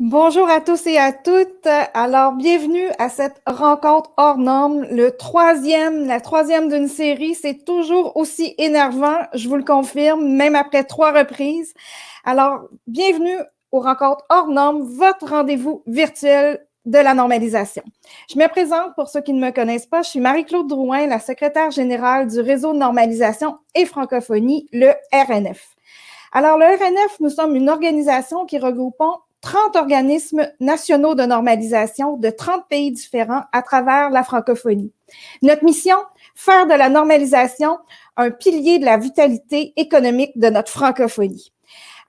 Bonjour à tous et à toutes. Alors, bienvenue à cette rencontre hors norme, la troisième d'une série. C'est toujours aussi énervant, je vous le confirme, même après 3 reprises. Alors, bienvenue aux rencontres hors norme, votre rendez-vous virtuel de la normalisation. Je me présente pour ceux qui ne me connaissent pas. Je suis Marie-Claude Drouin, la secrétaire générale du Réseau de normalisation et francophonie, le RNF. Alors, le RNF, nous sommes une organisation qui regroupe 30 organismes nationaux de normalisation de 30 pays différents à travers la francophonie. Notre mission, faire de la normalisation un pilier de la vitalité économique de notre francophonie.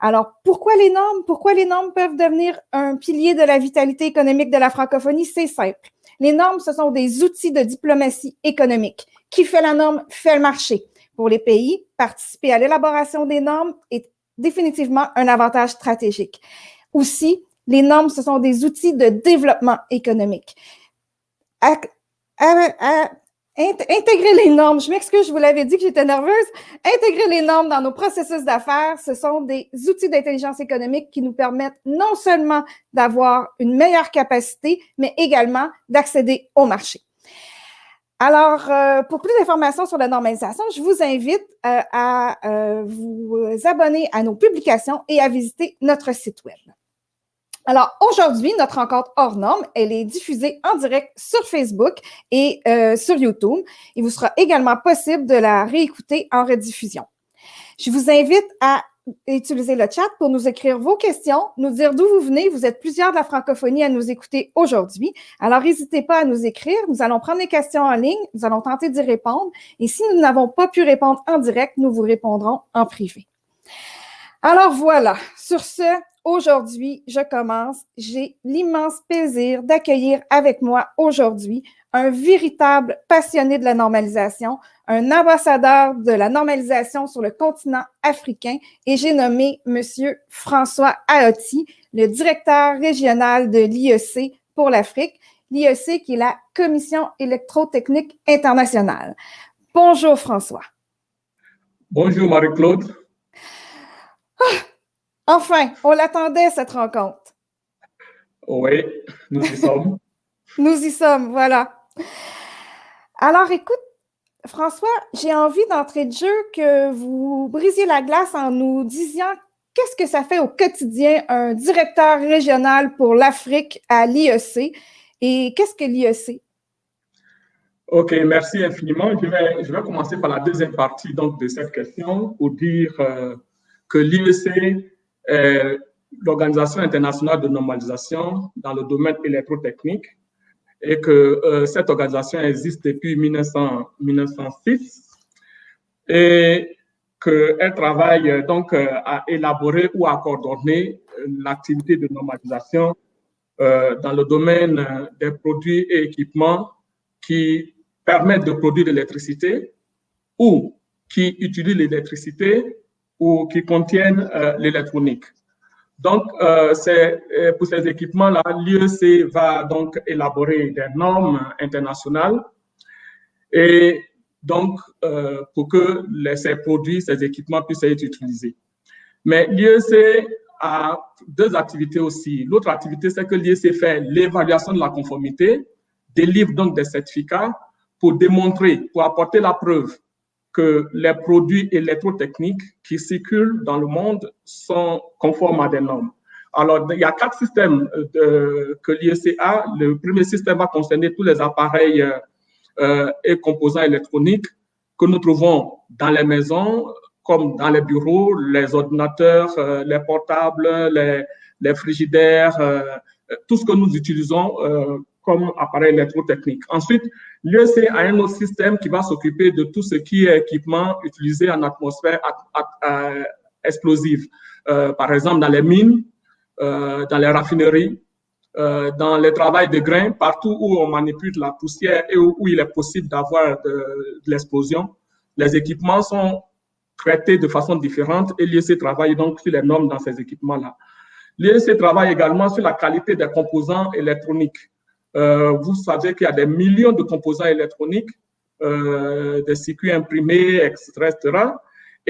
Alors, pourquoi les normes? Pourquoi les normes peuvent devenir un pilier de la vitalité économique de la francophonie? C'est simple. Les normes, ce sont des outils de diplomatie économique. Qui fait la norme fait le marché. Pour les pays, participer à l'élaboration des normes est définitivement un avantage stratégique. Aussi, les normes, ce sont des outils de développement économique. Intégrer les normes, je m'excuse, je vous l'avais dit que j'étais nerveuse, intégrer les normes dans nos processus d'affaires, ce sont des outils d'intelligence économique qui nous permettent non seulement d'avoir une meilleure capacité, mais également d'accéder au marché. Alors, pour plus d'informations sur la normalisation, je vous invite à vous abonner à nos publications et à visiter notre site web. Alors, aujourd'hui, notre rencontre hors norme, elle est diffusée en direct sur Facebook et sur YouTube. Il vous sera également possible de la réécouter en rediffusion. Je vous invite à utiliser le chat pour nous écrire vos questions, nous dire d'où vous venez. Vous êtes plusieurs de la francophonie à nous écouter aujourd'hui. Alors, n'hésitez pas à nous écrire. Nous allons prendre les questions en ligne. Nous allons tenter d'y répondre. Et si nous n'avons pas pu répondre en direct, nous vous répondrons en privé. Alors voilà, sur ce, aujourd'hui, je commence. J'ai l'immense plaisir d'accueillir avec moi aujourd'hui un véritable passionné de la normalisation, un ambassadeur de la normalisation sur le continent africain, et j'ai nommé M. François Aotti, le directeur régional de l'IEC pour l'Afrique, l'IEC qui est la Commission électrotechnique internationale. Bonjour François. Bonjour Marie-Claude. Enfin, on l'attendait, cette rencontre. Oui, nous y sommes. Nous y sommes, voilà. Alors, écoute, François, j'ai envie d'entrée de jeu que vous brisiez la glace en nous disant qu'est-ce que ça fait au quotidien un directeur régional pour l'Afrique à l'IEC et qu'est-ce que l'IEC? OK, merci infiniment. Je vais commencer par la deuxième partie donc, de cette question pour dire que l'IEC est l'Organisation internationale de normalisation dans le domaine électrotechnique et que cette organisation existe depuis 1906 et qu'elle travaille donc à élaborer ou à coordonner l'activité de normalisation dans le domaine des produits et équipements qui permettent de produire de l'électricité ou qui utilisent l'électricité ou qui contiennent l'électronique. Donc, pour ces équipements-là, l'IEC va donc élaborer des normes internationales et donc pour que ces produits, ces équipements puissent être utilisés. Mais l'IEC a deux activités aussi. L'autre activité, c'est que l'IEC fait l'évaluation de la conformité, délivre donc des certificats pour démontrer, pour apporter la preuve que les produits électrotechniques qui circulent dans le monde sont conformes à des normes. Alors, il y a 4 systèmes que l'IEC a. Le premier système va concerner tous les appareils et composants électroniques que nous trouvons dans les maisons, comme dans les bureaux, les ordinateurs, les portables, les frigidaires, tout ce que nous utilisons comme appareil électrotechnique. Ensuite, l'IEC a un autre système qui va s'occuper de tout ce qui est équipement utilisé en atmosphère explosive. Par exemple, dans les mines, dans les raffineries, dans le travail de grains, partout où on manipule la poussière et où il est possible d'avoir de l'explosion. Les équipements sont traités de façon différente et l'IEC travaille donc sur les normes dans ces équipements-là. L'IEC travaille également sur la qualité des composants électroniques. Vous savez qu'il y a des millions de composants électroniques, des circuits imprimés, etc.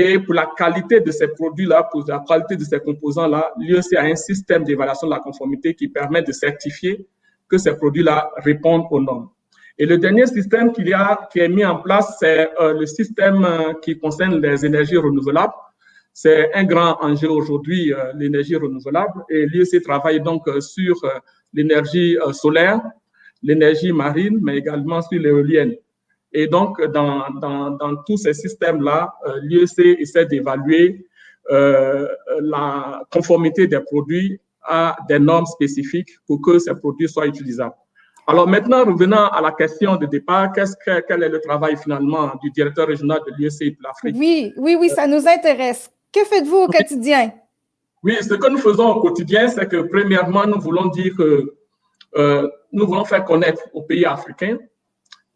Et pour la qualité de ces produits-là, pour la qualité de ces composants-là, l'IEC a un système d'évaluation de la conformité qui permet de certifier que ces produits-là répondent aux normes. Et le dernier système qui est mis en place, c'est le système qui concerne les énergies renouvelables. C'est un grand enjeu aujourd'hui, l'énergie renouvelable. Et l'IEC travaille donc sur l'énergie solaire, l'énergie marine, mais également sur l'éolienne. Et donc, dans tous ces systèmes-là, l'IEC essaie d'évaluer la conformité des produits à des normes spécifiques pour que ces produits soient utilisables. Alors maintenant, revenant à la question de départ, quel est le travail finalement du directeur régional de l'IEC pour l'Afrique? Oui, ça nous intéresse. Que faites-vous au quotidien? Oui, ce que nous faisons au quotidien, c'est que premièrement, nous voulons dire que nous voulons faire connaître aux pays africains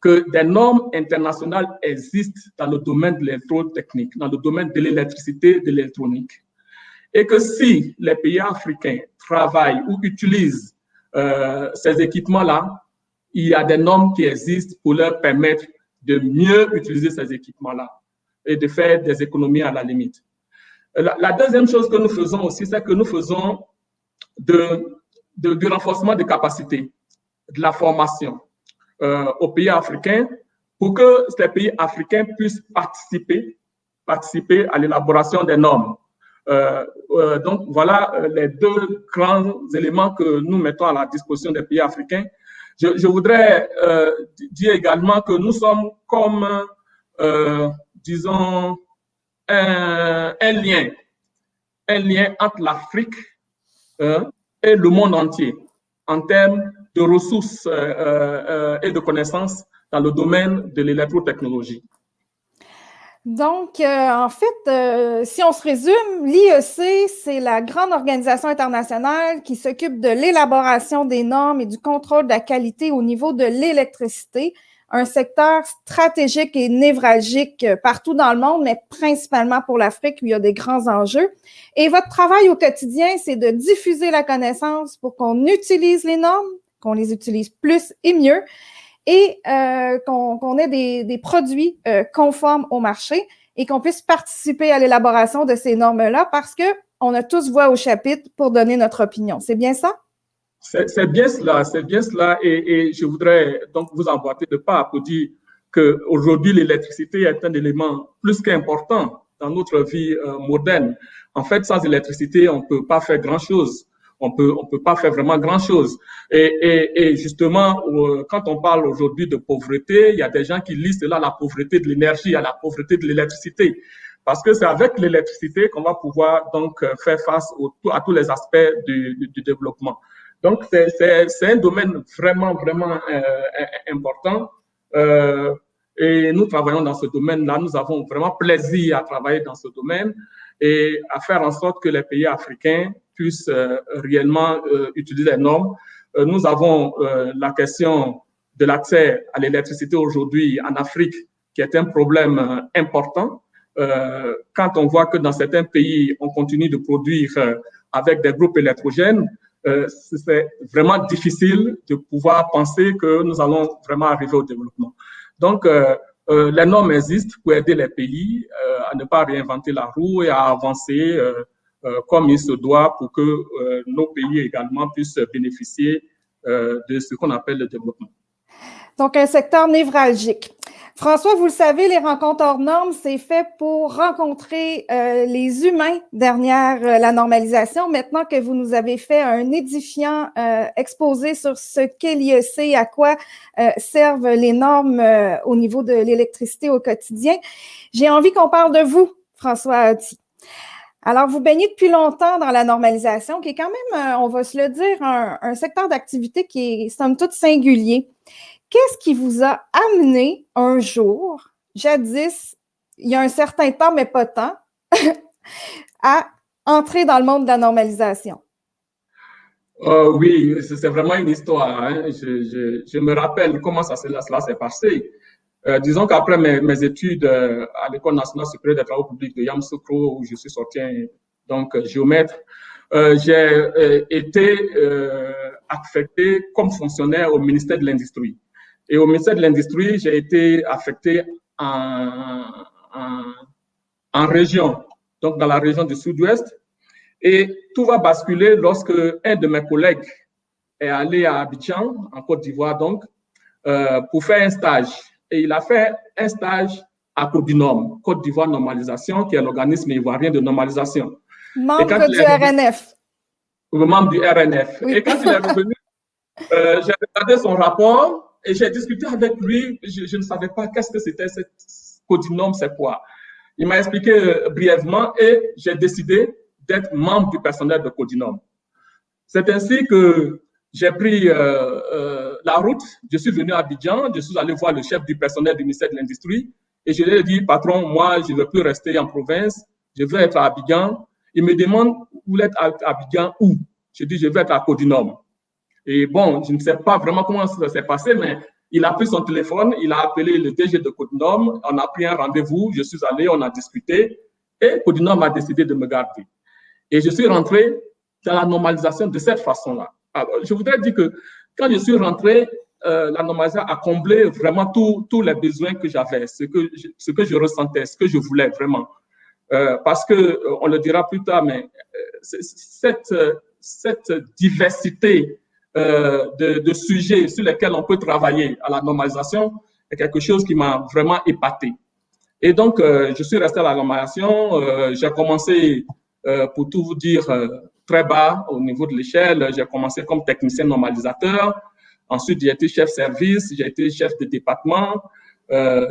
que des normes internationales existent dans le domaine de l'électrotechnique, dans le domaine de l'électricité, de l'électronique. Et que si les pays africains travaillent ou utilisent ces équipements-là, il y a des normes qui existent pour leur permettre de mieux utiliser ces équipements-là et de faire des économies à la limite. La deuxième chose que nous faisons aussi, c'est que nous faisons du renforcement des capacités, de la formation aux pays africains pour que ces pays africains puissent participer à l'élaboration des normes. Donc, voilà les deux grands éléments que nous mettons à la disposition des pays africains. Je voudrais dire également que nous sommes comme, disons, un lien entre l'Afrique et le monde entier en termes de ressources et de connaissances dans le domaine de l'électrotechnologie. Donc, en fait, si on se résume, l'IEC, c'est la grande organisation internationale qui s'occupe de l'élaboration des normes et du contrôle de la qualité au niveau de l'électricité, un secteur stratégique et névralgique partout dans le monde, mais principalement pour l'Afrique où il y a des grands enjeux. Et votre travail au quotidien, c'est de diffuser la connaissance pour qu'on utilise les normes, qu'on les utilise plus et mieux, et qu'on ait des produits conformes au marché et qu'on puisse participer à l'élaboration de ces normes-là parce qu'on a tous voix au chapitre pour donner notre opinion. C'est bien ça? C'est bien cela. Et je voudrais donc vous emboîter de pas pour dire qu'aujourd'hui, l'électricité est un élément plus qu'important dans notre vie moderne. En fait, sans électricité, on ne peut pas faire grand-chose. On peut pas faire vraiment grand-chose. Et justement, quand on parle aujourd'hui de pauvreté, il y a des gens qui lisent cela, la pauvreté de l'énergie, à la pauvreté de l'électricité. Parce que c'est avec l'électricité qu'on va pouvoir donc faire face à tous les aspects du développement. Donc, c'est un domaine vraiment important. Et nous travaillons dans ce domaine-là. Nous avons vraiment plaisir à travailler dans ce domaine et à faire en sorte que les pays africains puissent réellement utiliser les normes. Nous avons la question de l'accès à l'électricité aujourd'hui en Afrique, qui est un problème important. Quand on voit que dans certains pays, on continue de produire avec des groupes électrogènes, c'est vraiment difficile de pouvoir penser que nous allons vraiment arriver au développement. Donc, les normes existent pour aider les pays à ne pas réinventer la roue et à avancer comme il se doit pour que nos pays également puissent bénéficier de ce qu'on appelle le développement. Donc, un secteur névralgique. François, vous le savez, les rencontres hors normes, c'est fait pour rencontrer les humains derrière la normalisation. Maintenant que vous nous avez fait un édifiant exposé sur ce qu'est l'IEC, à quoi servent les normes au niveau de l'électricité au quotidien, j'ai envie qu'on parle de vous, François Aotti. Alors, vous baignez depuis longtemps dans la normalisation, qui est quand même, on va se le dire, un secteur d'activité qui est, somme toute, singulier. Qu'est-ce qui vous a amené un jour, jadis, il y a un certain temps, mais pas tant, à entrer dans le monde de la normalisation? Oui, c'est vraiment une histoire. Hein. Je me rappelle comment cela s'est passé. Disons qu'après mes études à l'École nationale supérieure des travaux publics de Yamoussoukro, où je suis sorti donc géomètre, j'ai été affecté comme fonctionnaire au ministère de l'Industrie. Et au ministère de l'Industrie, j'ai été affecté en en région, donc dans la région du Sud-Ouest. Et tout va basculer lorsque un de mes collègues est allé à Abidjan, en Côte d'Ivoire, donc, pour faire un stage. Et il a fait un stage à Codinome, Côte d'Ivoire Normalisation, qui est l'organisme ivoirien de normalisation. Membre du RNF. Membre du RNF. Oui. Et quand il est revenu, j'ai regardé son rapport et j'ai discuté avec lui. Je ne savais pas qu'est-ce que c'était, cette Codinome, c'est quoi. Il m'a expliqué brièvement et j'ai décidé d'être membre du personnel de Codinome. C'est ainsi que j'ai pris la route, je suis venu à Abidjan, je suis allé voir le chef du personnel du ministère de l'Industrie et je lui ai dit, patron, moi, je ne veux plus rester en province, je veux être à Abidjan. Il me demande, vous voulez être à Abidjan où? Je dis, je veux être à Codinome. Et bon, je ne sais pas vraiment comment ça s'est passé, mais il a pris son téléphone, il a appelé le DG de Codinome, on a pris un rendez-vous, je suis allé, on a discuté et Codinome a décidé de me garder. Et je suis rentré dans la normalisation de cette façon-là. Alors, je voudrais dire que quand je suis rentré, la normalisation a comblé vraiment tous les besoins que j'avais, ce que je ressentais, ce que je voulais vraiment. Parce que, on le dira plus tard, mais cette diversité de sujets sur lesquels on peut travailler à la normalisation est quelque chose qui m'a vraiment épaté. Et donc, je suis resté à la normalisation. J'ai commencé, pour tout vous dire, très bas au niveau de l'échelle. J'ai commencé comme technicien normalisateur. Ensuite, j'ai été chef service, j'ai été chef de département,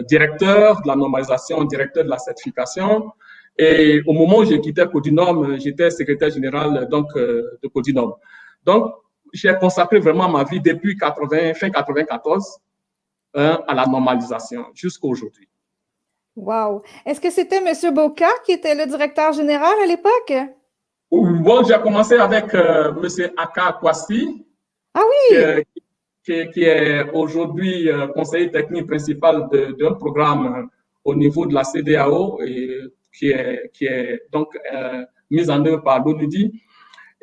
directeur de la normalisation, directeur de la certification. Et au moment où j'ai quitté Codinome, j'étais secrétaire général donc, de Codinome. Donc, j'ai consacré vraiment ma vie depuis fin 94 à la normalisation jusqu'à aujourd'hui. Wow. Est-ce que c'était M. Boka qui était le directeur général à l'époque? Bon, j'ai commencé avec M. Aka Kwasi, ah oui. qui est aujourd'hui conseiller technique principal d'un programme au niveau de la CEDEAO et qui est donc mis en œuvre par l'ONUDI.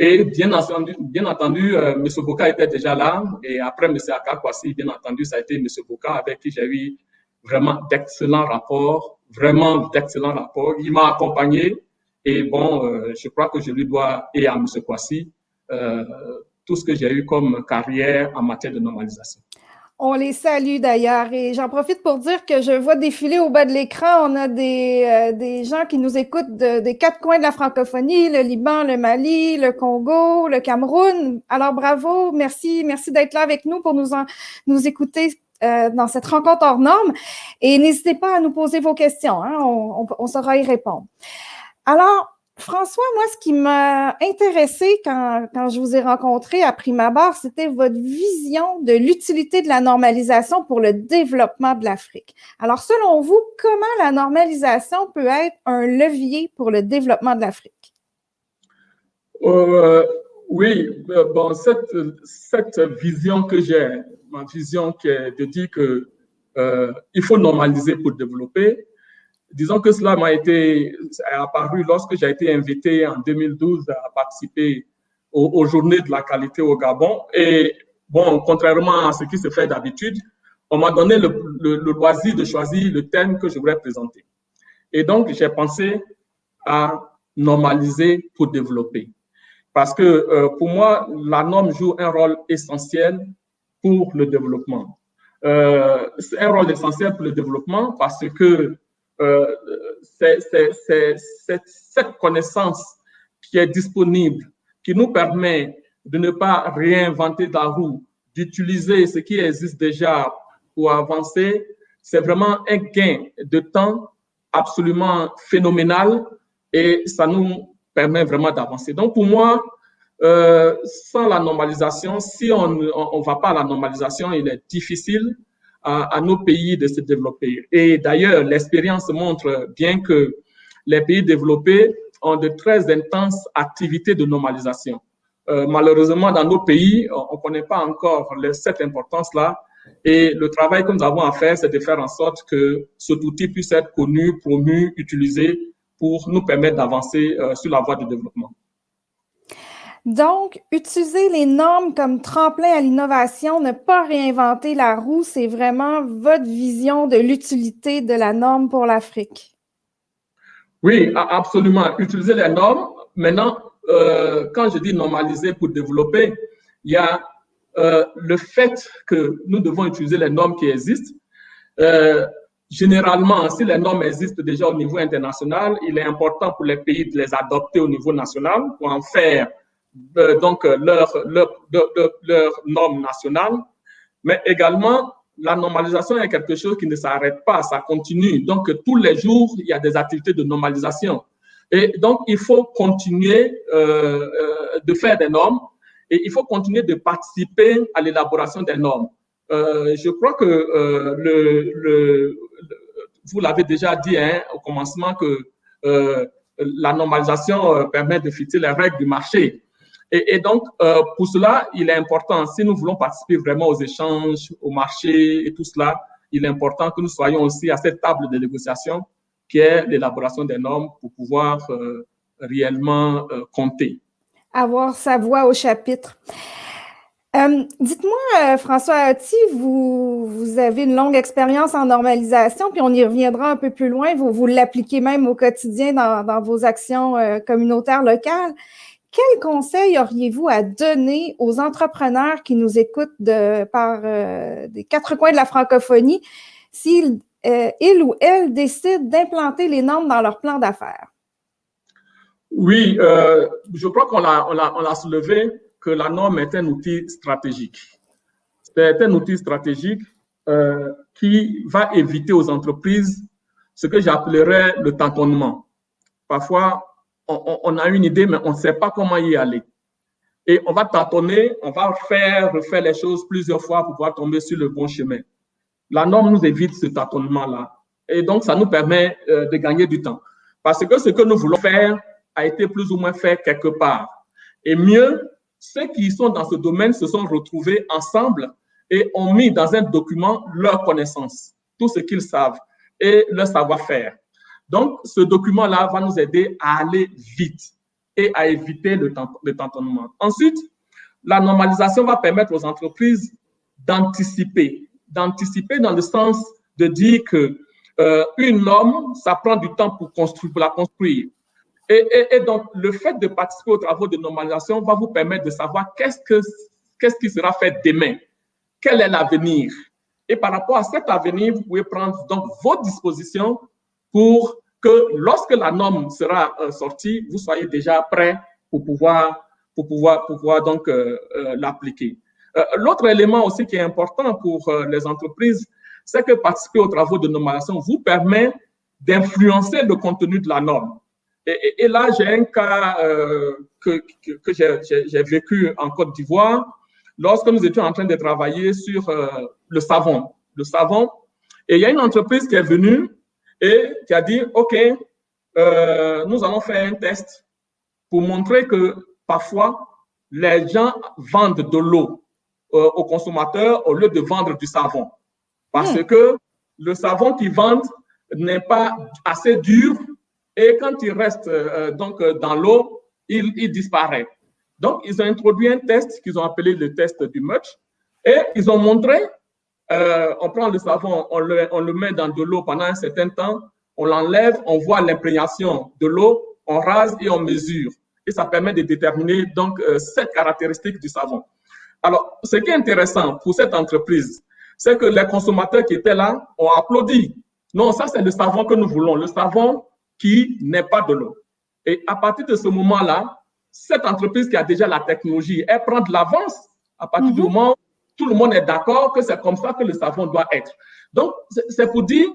Et bien entendu, M. Boka était déjà là. Et après M. Aka Kwasi, bien entendu, ça a été M. Boka avec qui j'ai eu vraiment d'excellents rapports, Il m'a accompagné et bon, je crois que je lui dois, et à M. Kwasi, tout ce que j'ai eu comme carrière en matière de normalisation. On les salue d'ailleurs et j'en profite pour dire que je vois défiler au bas de l'écran, on a des gens qui nous écoutent des quatre coins de la francophonie, le Liban, le Mali, le Congo, le Cameroun. Alors bravo, merci d'être là avec nous pour nous écouter dans cette rencontre hors norme et n'hésitez pas à nous poser vos questions, hein, on saura y répondre. Alors, François, moi, ce qui m'a intéressé quand je vous ai rencontré à prime abord, c'était votre vision de l'utilité de la normalisation pour le développement de l'Afrique. Alors, selon vous, comment la normalisation peut être un levier pour le développement de l'Afrique? Oui, bon, cette vision que j'ai, ma vision qui est de dire que il faut normaliser pour développer. Disons que cela est apparu lorsque j'ai été invité en 2012 à participer aux Journées de la qualité au Gabon. Et bon, contrairement à ce qui se fait d'habitude, on m'a donné le loisir de choisir le thème que je voulais présenter. Et donc, j'ai pensé à normaliser pour développer. Parce que pour moi, la norme joue un rôle essentiel pour le développement. C'est un rôle essentiel pour le développement parce que c'est cette connaissance qui est disponible, qui nous permet de ne pas réinventer la roue, d'utiliser ce qui existe déjà pour avancer. C'est vraiment un gain de temps absolument phénoménal et ça nous permet vraiment d'avancer. Donc pour moi, sans la normalisation, si on ne va pas à la normalisation, il est difficile à nos pays de se développer. Et d'ailleurs, l'expérience montre bien que les pays développés ont de très intenses activités de normalisation. Malheureusement, dans nos pays, on ne connaît pas encore cette importance-là. Et le travail que nous avons à faire, c'est de faire en sorte que cet outil puisse être connu, promu, utilisé pour nous permettre d'avancer sur la voie du développement. Donc, utiliser les normes comme tremplin à l'innovation, ne pas réinventer la roue, c'est vraiment votre vision de l'utilité de la norme pour l'Afrique. Oui, absolument. Utiliser les normes. Maintenant, quand je dis normaliser pour développer, il y a le fait que nous devons utiliser les normes qui existent. Euh, Généralement, si les normes existent déjà au niveau international, il est important pour les pays de les adopter au niveau national pour en faire leur norme nationale. Mais également, la normalisation est quelque chose qui ne s'arrête pas, ça continue. Donc, tous les jours, il y a des activités de normalisation. Et donc, il faut continuer de faire des normes et il faut continuer de participer à l'élaboration des normes. Je crois que vous l'avez déjà dit au commencement que la normalisation permet de fixer les règles du marché. Et donc, pour cela, il est important, si nous voulons participer vraiment aux échanges, au marché et tout cela, il est important que nous soyons aussi à cette table de négociation qui est l'élaboration des normes pour pouvoir réellement compter. Avoir sa voix au chapitre. Dites-moi, François Hatti, vous avez une longue expérience en normalisation, puis on y reviendra un peu plus loin. Vous l'appliquez même au quotidien dans vos actions communautaires locales. Quel conseil auriez-vous à donner aux entrepreneurs qui nous écoutent par des quatre coins de la francophonie s'ils ils ou elles décident d'implanter les normes dans leur plan d'affaires? Oui, je crois qu'on l'a soulevé que la norme est un outil stratégique. C'est un outil stratégique qui va éviter aux entreprises ce que j'appellerais le tâtonnement. Parfois, on a une idée, mais on ne sait pas comment y aller. Et on va tâtonner, on va refaire les choses plusieurs fois pour pouvoir tomber sur le bon chemin. La norme nous évite ce tâtonnement-là. Et donc, ça nous permet de gagner du temps. Parce que ce que nous voulons faire a été plus ou moins fait quelque part. Et mieux, ceux qui sont dans ce domaine se sont retrouvés ensemble et ont mis dans un document leurs connaissances, tout ce qu'ils savent et leur savoir-faire. Donc, ce document-là va nous aider à aller vite et à éviter le tâtonnement. Ensuite, la normalisation va permettre aux entreprises d'anticiper dans le sens de dire que une norme, ça prend du temps pour la construire. Et donc, le fait de participer aux travaux de normalisation va vous permettre de savoir qu'est-ce qui sera fait demain, quel est l'avenir. Et par rapport à cet avenir, vous pouvez prendre donc vos dispositions pour que lorsque la norme sera sortie, vous soyez déjà prêt pour pouvoir donc l'appliquer. L'autre élément aussi qui est important pour les entreprises, c'est que participer aux travaux de normalisation vous permet d'influencer le contenu de la norme. Et là, j'ai un cas que j'ai vécu en Côte d'Ivoire lorsque nous étions en train de travailler sur le savon. Et il y a une entreprise qui est venue et qui a dit, OK, nous allons faire un test pour montrer que parfois, les gens vendent de l'eau aux consommateurs au lieu de vendre du savon. Parce que le savon qu'ils vendent n'est pas assez dur et quand il reste donc dans l'eau, il disparaît. Donc, ils ont introduit un test qu'ils ont appelé le test du Mutch et ils ont montré, on prend le savon, on le met dans de l'eau pendant un certain temps, on l'enlève, on voit l'imprégnation de l'eau, on rase et on mesure. Et ça permet de déterminer donc cette caractéristique du savon. Alors, ce qui est intéressant pour cette entreprise, c'est que les consommateurs qui étaient là ont applaudi. Non, ça c'est le savon que nous voulons, le savon qui n'est pas de l'eau. Et à partir de ce moment-là, cette entreprise qui a déjà la technologie, elle prend de l'avance à partir du moment où tout le monde est d'accord que c'est comme ça que le savon doit être. Donc, c'est pour dire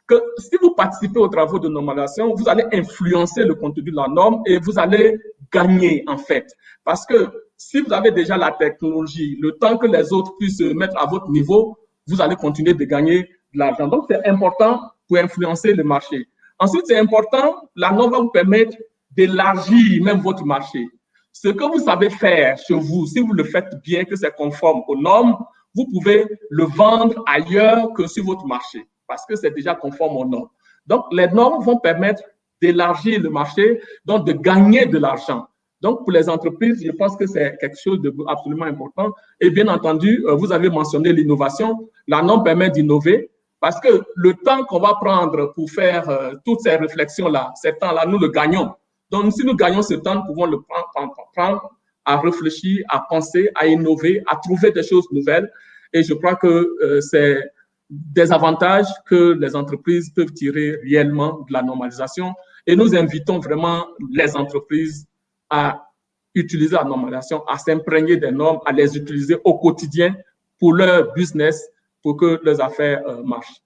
que si vous participez aux travaux de normalisation, vous allez influencer le contenu de la norme et vous allez gagner en fait. Parce que si vous avez déjà la technologie, le temps que les autres puissent se mettre à votre niveau, vous allez continuer de gagner de l'argent. Donc, c'est important pour influencer le marché. Ensuite, c'est important, la norme va vous permettre d'élargir même votre marché. Ce que vous savez faire chez vous, si vous le faites bien, que c'est conforme aux normes, vous pouvez le vendre ailleurs que sur votre marché parce que c'est déjà conforme aux normes. Donc, les normes vont permettre d'élargir le marché, donc de gagner de l'argent. Donc, pour les entreprises, je pense que c'est quelque chose d'absolument important. Et bien entendu, vous avez mentionné l'innovation. La norme permet d'innover. Parce que le temps qu'on va prendre pour faire toutes ces réflexions-là, ces temps-là, nous le gagnons. Donc, si nous gagnons ce temps, nous pouvons le prendre à réfléchir, à penser, à innover, à trouver des choses nouvelles. Et je crois que c'est des avantages que les entreprises peuvent tirer réellement de la normalisation. Et nous invitons vraiment les entreprises à utiliser la normalisation, à s'imprégner des normes, à les utiliser au quotidien pour leur business, pour que leurs affaires marchent.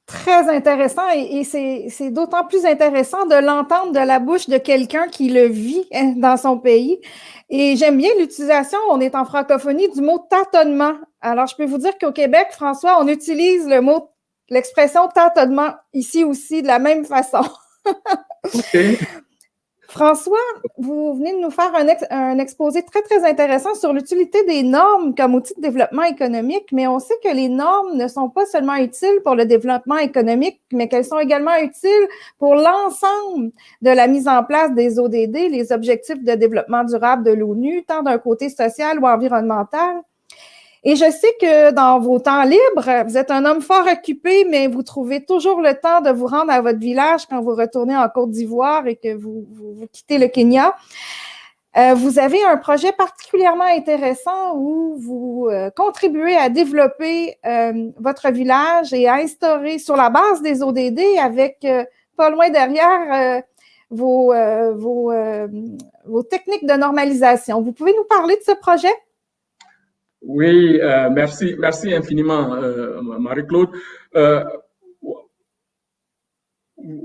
Très intéressant et c'est d'autant plus intéressant de l'entendre de la bouche de quelqu'un qui le vit dans son pays. Et j'aime bien l'utilisation, on est en francophonie, du mot tâtonnement. Alors, je peux vous dire qu'au Québec, François, on utilise l'expression tâtonnement ici aussi de la même façon. Okay. François, vous venez de nous faire un exposé très, très intéressant sur l'utilité des normes comme outil de développement économique, mais on sait que les normes ne sont pas seulement utiles pour le développement économique, mais qu'elles sont également utiles pour l'ensemble de la mise en place des ODD, les objectifs de développement durable de l'ONU, tant d'un côté social ou environnemental. Et je sais que dans vos temps libres, vous êtes un homme fort occupé, mais vous trouvez toujours le temps de vous rendre à votre village quand vous retournez en Côte d'Ivoire et que vous quittez le Kenya. Vous avez un projet particulièrement intéressant où vous contribuez à développer votre village et à instaurer sur la base des ODD avec pas loin derrière vos techniques de normalisation. Vous pouvez nous parler de ce projet? Oui, merci infiniment, Marie-Claude.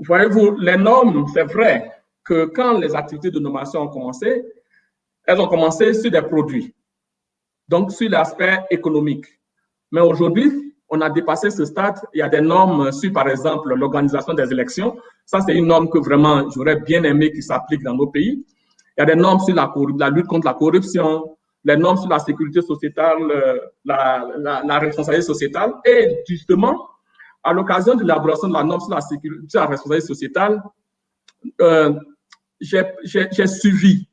Voyez-vous, les normes, c'est vrai que quand les activités de normalisation ont commencé, elles ont commencé sur des produits, donc sur l'aspect économique. Mais aujourd'hui, on a dépassé ce stade. Il y a des normes sur, par exemple, l'organisation des élections. Ça, c'est une norme que vraiment j'aurais bien aimé qu'il s'applique dans nos pays. Il y a des normes sur la lutte contre la corruption, les normes sur la sécurité sociétale, la responsabilité sociétale. Et justement, à l'occasion de l'élaboration de la norme sur la sécurité, sur la responsabilité sociétale, j'ai suivi,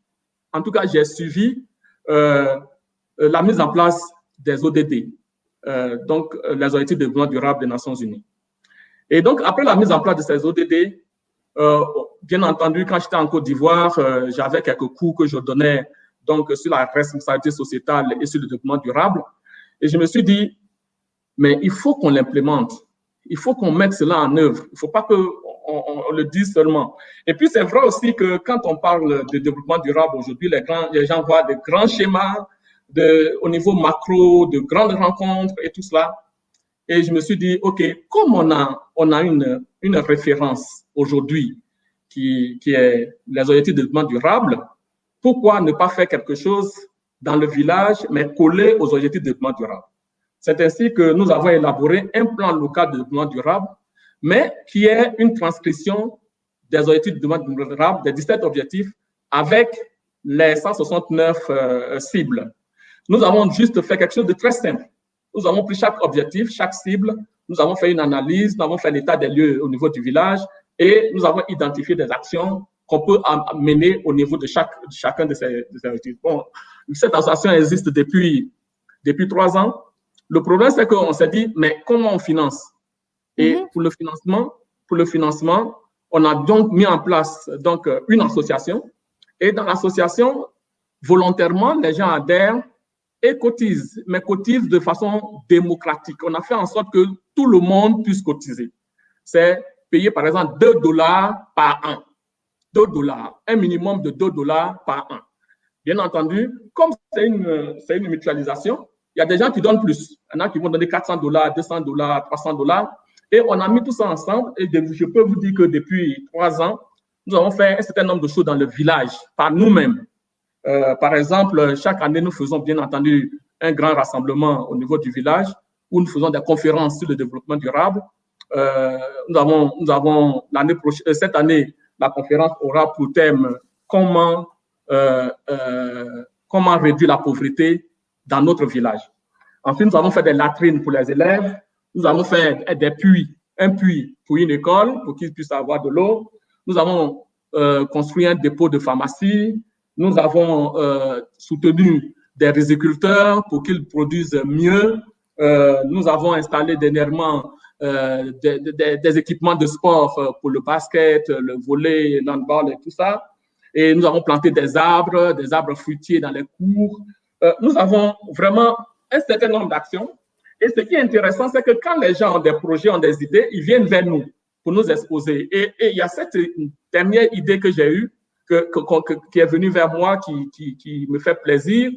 en tout cas, j'ai suivi la mise en place des ODD, donc les objectifs de développement durable des Nations Unies. Et donc, après la mise en place de ces ODD, bien entendu, quand j'étais en Côte d'Ivoire, j'avais quelques cours que je donnais donc sur la responsabilité sociétale et sur le développement durable. Et je me suis dit, mais il faut qu'on l'implémente. Il faut qu'on mette cela en œuvre. Il ne faut pas qu'on le dise seulement. Et puis, c'est vrai aussi que quand on parle de développement durable aujourd'hui, les gens voient de grands schémas au niveau macro, de grandes rencontres et tout cela. Et je me suis dit, OK, comme on a une référence aujourd'hui qui est les objectifs de développement durable, pourquoi ne pas faire quelque chose dans le village, mais coller aux objectifs de développement durable? C'est ainsi que nous avons élaboré un plan local de développement durable, mais qui est une transcription des objectifs de développement durable, des 17 objectifs, avec les 169 cibles. Nous avons juste fait quelque chose de très simple. Nous avons pris chaque objectif, chaque cible, nous avons fait une analyse, nous avons fait l'état des lieux au niveau du village et nous avons identifié des actions qu'on peut mener au niveau de chacun de ces objectifs. Bon, cette association existe depuis 3 ans. Le problème, c'est qu'on s'est dit, mais comment on finance? Et pour le financement, on a donc mis en place donc, une association. Et dans l'association, volontairement, les gens adhèrent et cotisent, mais cotisent de façon démocratique. On a fait en sorte que tout le monde puisse cotiser. C'est payer, par exemple, $2 par an. $2, un minimum de $2 par an. Bien entendu, comme c'est une mutualisation, il y a des gens qui donnent plus. Il y en a qui vont donner $400, $200, $300. Et on a mis tout ça ensemble. Et je peux vous dire que depuis 3 ans, nous avons fait un certain nombre de choses dans le village, par nous-mêmes. Par exemple, chaque année, nous faisons bien entendu un grand rassemblement au niveau du village où nous faisons des conférences sur le développement durable. Nous avons l'année prochaine, cette année, la conférence aura pour thème comment réduire la pauvreté dans notre village. Ensuite, nous avons fait des latrines pour les élèves. Nous avons fait un puits pour une école pour qu'ils puissent avoir de l'eau. Nous avons construit un dépôt de pharmacie. Nous avons soutenu des riziculteurs pour qu'ils produisent mieux Nous avons installé dernièrement des équipements de sport pour le basket, le volley, l'handball et tout ça. Et nous avons planté des arbres fruitiers dans les cours. Nous avons vraiment un certain nombre d'actions. Et ce qui est intéressant, c'est que quand les gens ont des projets, ont des idées, ils viennent vers nous pour nous exposer. Et il y a cette dernière idée que j'ai eue, qui est venue vers moi, qui me fait plaisir.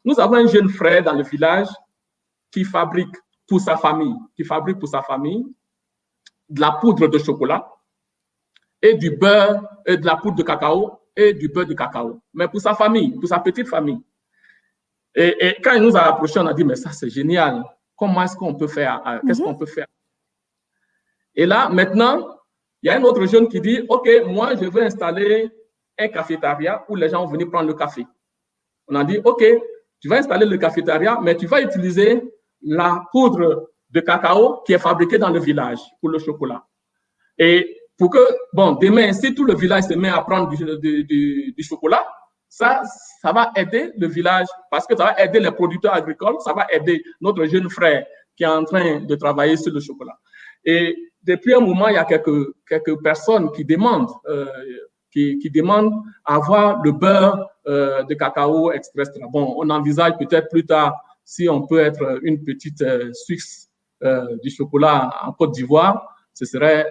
Nous avons un jeune frère dans le village qui fabrique pour sa famille, de la poudre de chocolat et du beurre, et de la poudre de cacao et du beurre de cacao. Mais pour sa famille, pour sa petite famille. Et quand il nous a approchés, on a dit, mais ça, c'est génial. Comment est-ce qu'on peut faire? Qu'est-ce qu'on peut faire? Et là, maintenant, il y a un autre jeune qui dit, OK, moi, je veux installer un cafétéria où les gens vont venir prendre le café. On a dit, OK, tu vas installer le cafétéria, mais tu vas utiliser la poudre de cacao qui est fabriquée dans le village pour le chocolat. Et pour que, bon, demain, si tout le village se met à prendre du chocolat, ça va aider le village parce que ça va aider les producteurs agricoles, ça va aider notre jeune frère qui est en train de travailler sur le chocolat. Et depuis un moment, il y a quelques personnes qui demandent, à avoir le beurre de cacao express. Bon, on envisage peut-être plus tard si on peut être une petite Suisse du chocolat en Côte d'Ivoire. Ce serait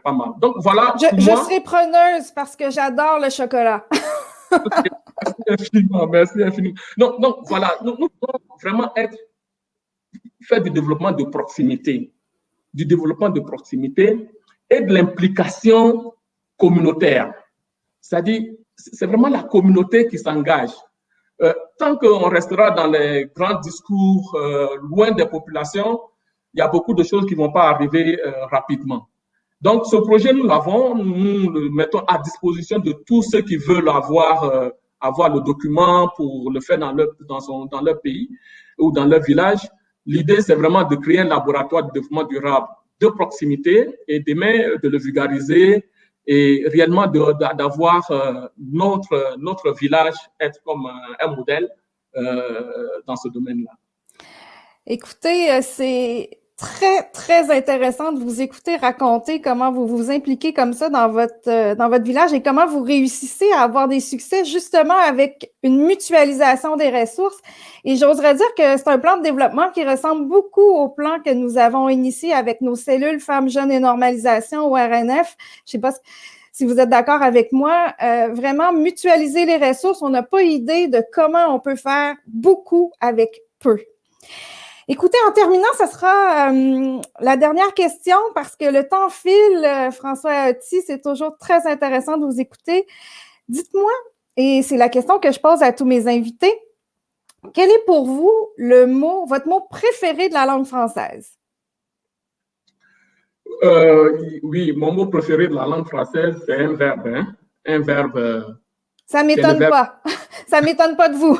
pas mal. Donc, voilà. Je serai preneuse parce que j'adore le chocolat. Okay, merci infiniment. Donc voilà, nous devons vraiment faire du développement de proximité et de l'implication communautaire. C'est-à-dire, c'est vraiment la communauté qui s'engage. Tant qu'on restera dans les grands discours loin des populations, il y a beaucoup de choses qui ne vont pas arriver rapidement. Donc, ce projet, nous le mettons à disposition de tous ceux qui veulent avoir le document pour le faire dans leur pays ou dans leur village. L'idée, c'est vraiment de créer un laboratoire de développement durable de proximité et demain de le vulgariser et réellement d'avoir notre village être comme un modèle dans ce domaine-là. Écoutez, c'est très, très intéressant de vous écouter raconter comment vous vous impliquez comme ça dans votre village et comment vous réussissez à avoir des succès justement avec une mutualisation des ressources. Et j'oserais dire que c'est un plan de développement qui ressemble beaucoup au plan que nous avons initié avec nos cellules Femmes, Jeunes et Normalisation au RNF. Je sais pas si vous êtes d'accord avec moi, vraiment mutualiser les ressources, on n'a pas idée de comment on peut faire beaucoup avec peu. Écoutez, en terminant, ce sera la dernière question parce que le temps file. François Aotti, c'est toujours très intéressant de vous écouter. Dites-moi, et c'est la question que je pose à tous mes invités, quel est pour vous votre mot préféré de la langue française? Oui, mon mot préféré de la langue française, c'est un verbe. Hein? Un verbe. Ça ne m'étonne pas. Ça ne m'étonne pas de vous.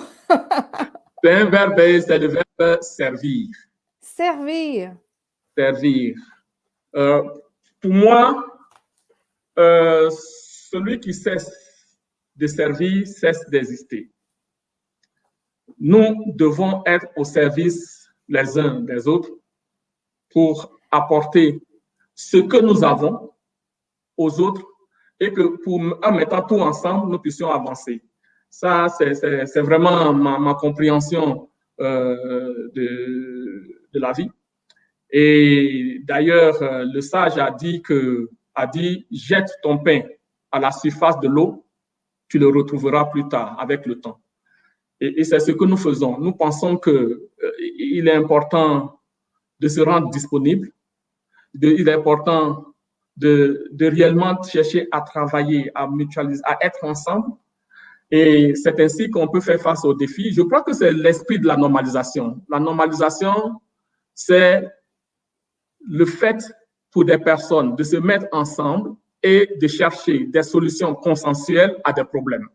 C'est un verbe, c'est le verbe servir. Servir. Servir. Pour moi, celui qui cesse de servir cesse d'exister. Nous devons être au service les uns des autres pour apporter ce que nous avons aux autres et que en mettant tout ensemble, nous puissions avancer. Ça, c'est vraiment ma compréhension de la vie. Et d'ailleurs, le sage a dit, jette ton pain à la surface de l'eau, tu le retrouveras plus tard avec le temps. Et c'est ce que nous faisons. Nous pensons qu'il est important de se rendre disponible, il est important de réellement chercher à travailler, à mutualiser, à être ensemble. Et c'est ainsi qu'on peut faire face aux défis. Je crois que c'est l'esprit de la normalisation. La normalisation, c'est le fait pour des personnes de se mettre ensemble et de chercher des solutions consensuelles à des problèmes.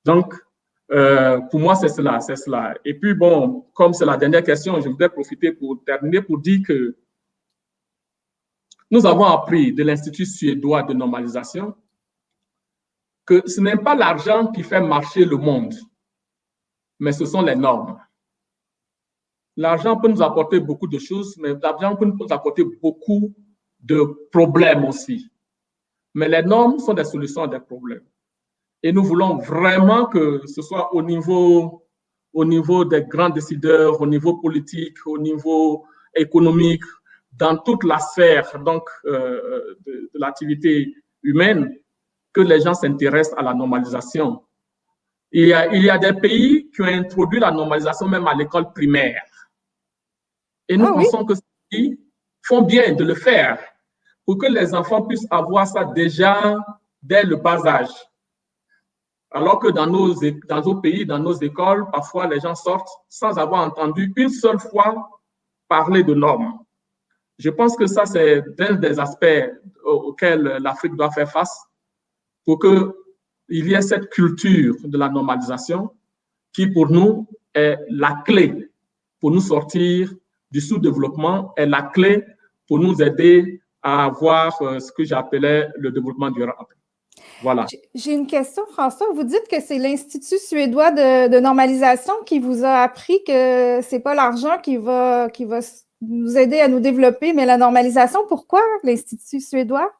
Donc, pour moi, c'est cela. Et puis, bon, comme c'est la dernière question, je voudrais profiter pour terminer pour dire que nous avons appris de l'Institut suédois de normalisation que ce n'est pas l'argent qui fait marcher le monde, mais ce sont les normes. l'argent peut nous apporter beaucoup de choses, mais l'argent peut nous apporter beaucoup de problèmes aussi. Mais les normes sont des solutions à des problèmes. Et nous voulons vraiment que ce soit au niveau des grands décideurs, au niveau politique, au niveau économique, dans toute la sphère donc, de l'activité humaine, que les gens s'intéressent à la normalisation. Il y a des pays qui ont introduit la normalisation même à l'école primaire. Et nous pensons que ces pays font bien de le faire pour que les enfants puissent avoir ça déjà dès le bas âge. Alors que dans nos pays, dans nos écoles, parfois les gens sortent sans avoir entendu une seule fois parler de normes. Je pense que ça, c'est un des aspects auxquels l'Afrique doit faire face pour qu'il y ait cette culture de la normalisation qui, pour nous, est la clé pour nous sortir du sous-développement, est la clé pour nous aider à avoir ce que j'appelais le développement durable. Voilà. J'ai une question, François. Vous dites que c'est l'Institut suédois de normalisation qui vous a appris que c'est pas l'argent qui va nous aider à nous développer, mais la normalisation. Pourquoi l'Institut suédois?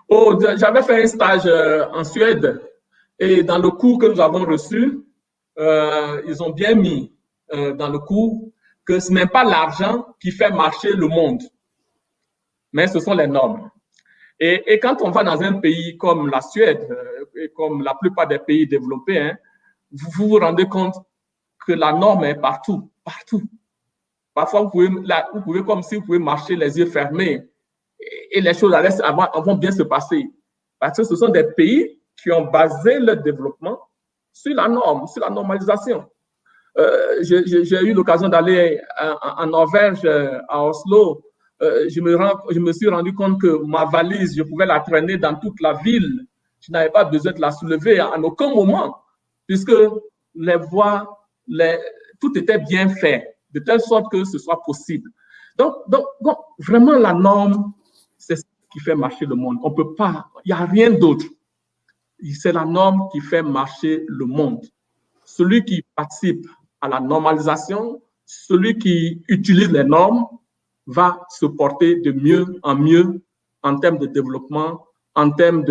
Oh, j'avais fait un stage en Suède et dans le cours que nous avons reçu, ils ont bien mis dans le cours que ce n'est pas l'argent qui fait marcher le monde, mais ce sont les normes. Et quand on va dans un pays comme la Suède, et comme la plupart des pays développés, hein, vous vous rendez compte que la norme est partout, partout. Parfois, vous pouvez comme si vous pouvez marcher les yeux fermés et les choses vont bien se passer. Parce que ce sont des pays qui ont basé leur développement sur la norme, sur la normalisation. J'ai eu l'occasion d'aller en Norvège, à Oslo. Je me suis rendu compte que ma valise, je pouvais la traîner dans toute la ville. Je n'avais pas besoin de la soulever en aucun moment, puisque les voies, tout était bien fait, de telle sorte que ce soit possible. Donc vraiment, la norme, c'est ce qui fait marcher le monde. On peut pas, il n'y a rien d'autre. C'est la norme qui fait marcher le monde. Celui qui participe à la normalisation, celui qui utilise les normes, va se porter de mieux en termes de développement, en termes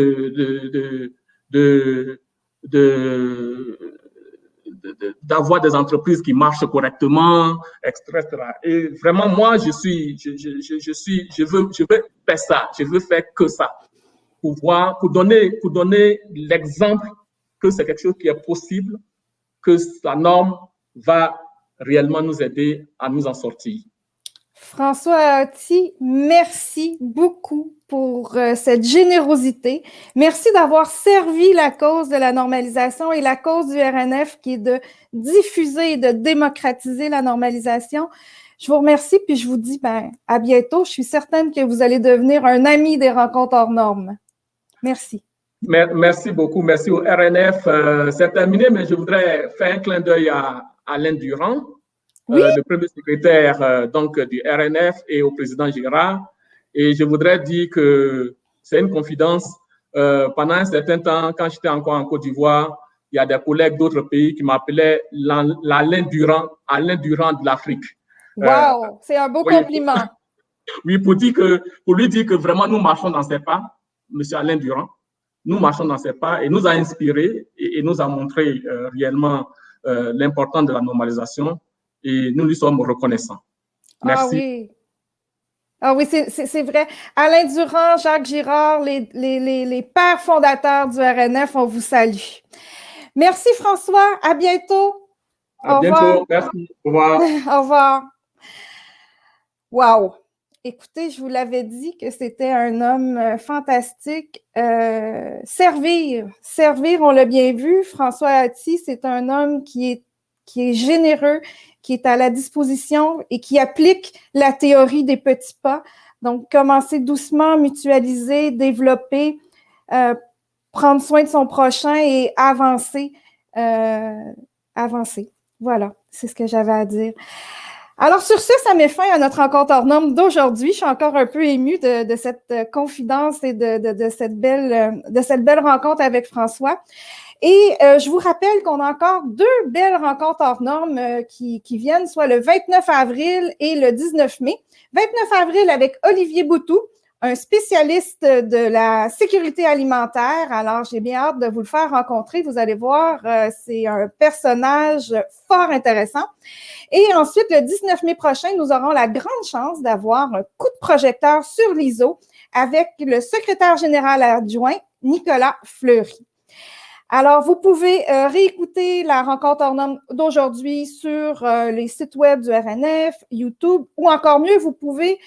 d'avoir des entreprises qui marchent correctement, etc. Et vraiment, moi, je veux faire ça, je veux faire que ça, pour donner l'exemple que c'est quelque chose qui est possible, que la norme va réellement nous aider à nous en sortir. François Ahati, merci beaucoup pour cette générosité. Merci d'avoir servi la cause de la normalisation et la cause du RNF qui est de diffuser et de démocratiser la normalisation. Je vous remercie puis je vous dis à bientôt. Je suis certaine que vous allez devenir un ami des rencontres hors normes. Merci. Merci beaucoup. Merci au RNF. C'est terminé, mais je voudrais faire un clin d'œil à Alain Durand. Oui? Le premier secrétaire donc, du RNF et au président Girard. Et je voudrais dire que c'est une confidence. Pendant un certain temps, quand j'étais encore en Côte d'Ivoire, il y a des collègues d'autres pays qui m'appelaient Alain Durand de l'Afrique. Wow, c'est un beau compliment. Oui, pour lui dire que vraiment nous marchons dans ses pas, M. Alain Durand, nous marchons dans ses pas et nous a inspiré et nous a montré réellement l'importance de la normalisation. Et nous lui sommes reconnaissants. Merci. Ah oui, c'est vrai. Alain Durand, Jacques Girard, les pères fondateurs du RNF, on vous salue. Merci François, à bientôt. À bientôt, merci. Au revoir. Au revoir. Wow! Écoutez, je vous l'avais dit que c'était un homme fantastique. Servir, on l'a bien vu. François Ahati, c'est un homme qui est généreux, qui est à la disposition et qui applique la théorie des petits pas. Donc, commencer doucement, mutualiser, développer, prendre soin de son prochain et avancer. Voilà, c'est ce que j'avais à dire. Alors, sur ce, ça met fin à notre rencontre hors norme d'aujourd'hui. Je suis encore un peu émue de cette confidence et de cette belle rencontre avec François. Et je vous rappelle qu'on a encore 2 belles rencontres hors normes qui viennent, soit le 29 avril et le 19 mai. 29 avril avec Olivier Boutou, un spécialiste de la sécurité alimentaire. Alors, j'ai bien hâte de vous le faire rencontrer. Vous allez voir, c'est un personnage fort intéressant. Et ensuite, le 19 mai prochain, nous aurons la grande chance d'avoir un coup de projecteur sur l'ISO avec le secrétaire général adjoint, Nicolas Fleury. Alors, vous pouvez réécouter la rencontre hors normes d'aujourd'hui sur les sites web du RNF, YouTube, ou encore mieux, vous pouvez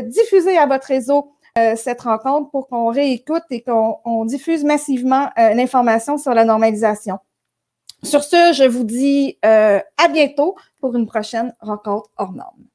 diffuser à votre réseau cette rencontre pour qu'on réécoute et qu'on diffuse massivement l'information sur la normalisation. Sur ce, je vous dis à bientôt pour une prochaine rencontre hors normes.